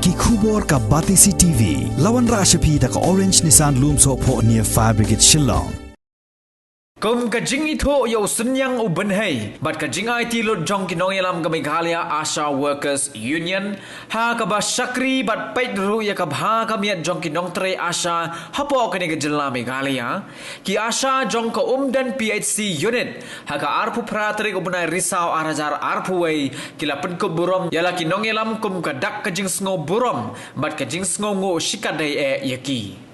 ki khubor ka Batisi TV lawan ra shapi ta ka Orange Nissan Loom so pho near Fire Brigade Shillong. Kum kajing itu yo senyang uben hei, bat kajing IT lot jong ki Nongïalam ka Meghalaya Asha Workers Union ha ka ba sakri bat pait ru ya ka bha ka miat jong ki nongtre Asha hapo ka ni ka jilla Meghalaya ki Asha jong ka Umden PHC unit ha ka arpu pratri ko bunai risau arajar arpu wei kila Pynkup Burom yala ki Nongïalam kum ka dak kajing sngo Burom bat kajing sngo ngo shikadai yaki.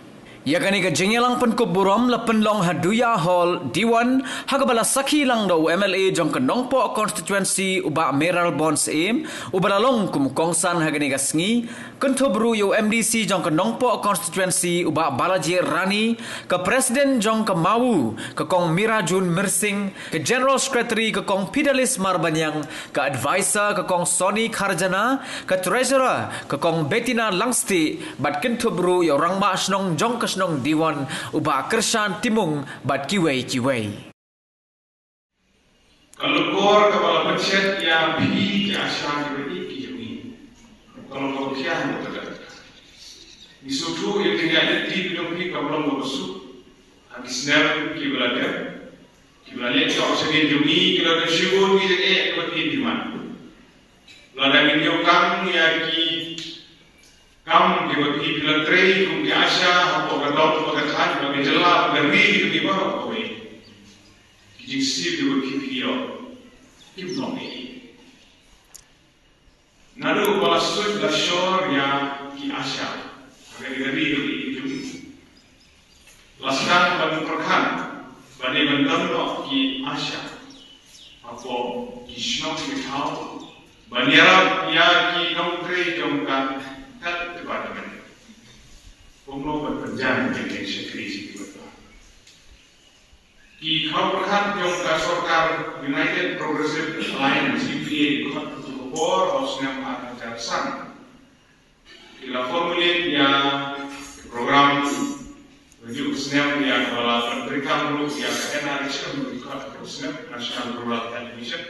Ya kani ka jingyalang Pynkup Burom la penlong haduya hall D1 hagabala sakhi lang do MLA jong ka nongpo constituency uba Meral Bonds aim ubala long kum kongsan hagani ka sngi kuntubru yo MDC jong ka nongpo constituency uba Balaji Rani ka president jong ka Mawu ka kong Mirajun Mirsing ka general secretary ka kong Pidalis Marbanyang ka advisor ka kong Soni Kharjana ka treasurer ka kong Betina Langsti bat kuntubru yo rangma snong jong ka nong diwan uba kersan timung bat kiwei. Kalau kor kepala pencet yang bi Asha diberi kijumi. Kalau kau kian betul. Disuruh yang tinggal di belum pi kabelum bersup. Habis ner kiblader kau sedih jumi kita bersyukur kita berti di mana. Lalu ini orang yang kam ke bagi bilantrei kum ke Asha apa gadau apa khan bagi jela bagi ri di bawah koi kijing sip di bagi video kim nongi nalu balasut la shore ya ki Asha bagi ri di jum laskan bagi perkhan bagi bandam no ki Asha apa ki snok ki thau banyara ya ki nongtre jongkan kat departemen pemlo berpenjang dengan sekresi itu. Di kawasan yang sorkar United Progressive Alliance (UPA) untuk bor hosnya akan tersan. Kita formulir ya program menuju senam yang kalau berikan dulu ya NRC untuk senam National Rural Television.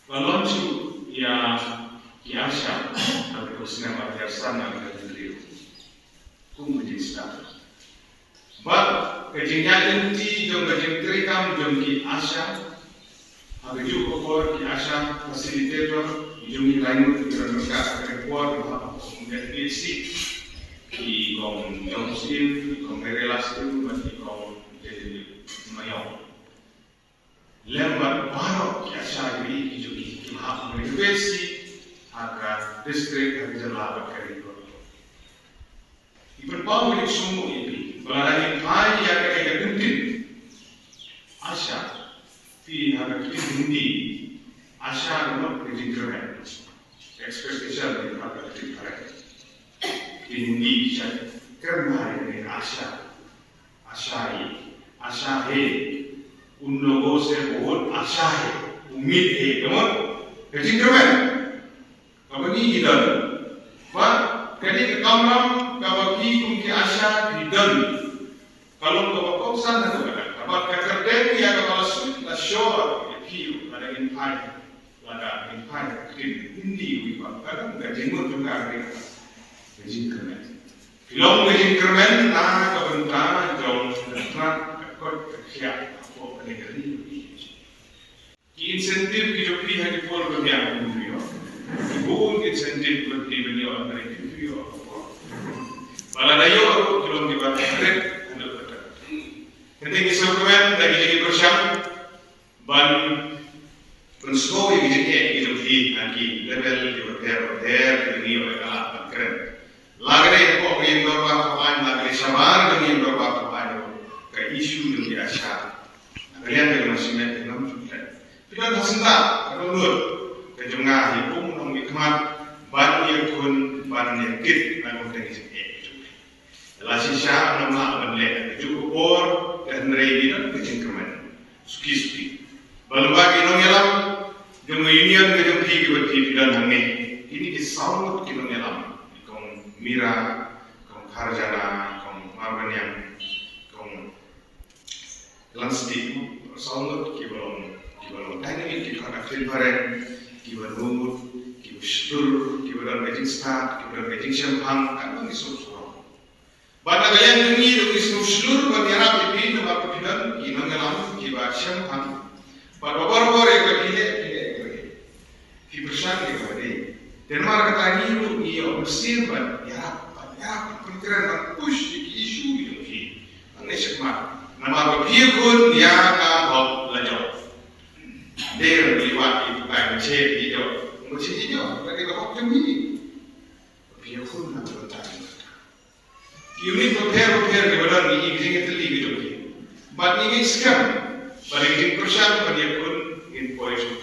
Lalu ya Asha tapi khususnya pada sana kita beliau menjadi status. Sebab kejadian ini jom kejadian terekam jom ki Asha, hari juga kor ki Asha fasilitator jom ki lain kita mereka rekor menjadi basic ki kong jom sil ki kong relasi ki kong jadi mayor. Lembar baru ki Asha ini jom ki hak menjadi agar distrik yang jelas berkaitan. Berbagai semua ini, berada di mana yang kita genting, Asha, di harga kita hindi, Asha rumah pendidikan, ekspektasi dari harga pendidikan, di hindi saya kerana ini Asha, Asha unlogo se bahut Asha umid kamu pendidikan. Kabagi hidan, wah, kini kekamram kabagi kumki Asha hidan. Kalau kabak san itu ada, kabak kerden ya kabak suit la shore itu ada infai, hindi wipa, kadang gajingut juga ada, gajing kermen. Film gajing kermen, kabentar jauh terang kot kerja apa negeri ini. Insentif hidup ini hanya pol berbiang dunia. Bukan insentif berarti beliau dari video. Malah dayo aku belum dibatalkan, anda kata. Ketika sesuatu dari jadi bersam, ban penskoi jadi hidup lagi level di hotel ini oleh alat keren. Lagi kok yang berapa lagi sabar dengan berapa ke isu yang biasa. Kalian dengan masih dengan juga. Tidak tersentak, kalau kejengah hitung nongikmat ban yang kun ban yang kit namun dengan itu. Lasisya nama banlek cukup or dan ready dan kejengkeman. Suki. Balbagi Nongïalam dengan union dengan pergi berarti dan hangi. Ini disambut ke Nongïalam. Kong Mira, kong Kharjana, kong Marbanyang, kong Langsti sambut ke belum dynamic ke karakter bareng ke belum ki stur ki beran beijing start ki beran beijing champang kan bang isu surau bata kalian dengi do isu slur ban yara pipi no ba pidan ki Nongïalam ki ba champang ba bor ek pile ki persan ki ba ni dan mar kata ni lu ni obsir ban yara pemikiran ban push ki isu itu ki ane sekma nama ba pie kun ya ka hok la jo dia liwat itu kan cek itu mesti itu bagi hok yang ini pie kun na bertanya unit prepare ke badan ni iging itu lagi tu but ni scam bagi persan pada pun in poison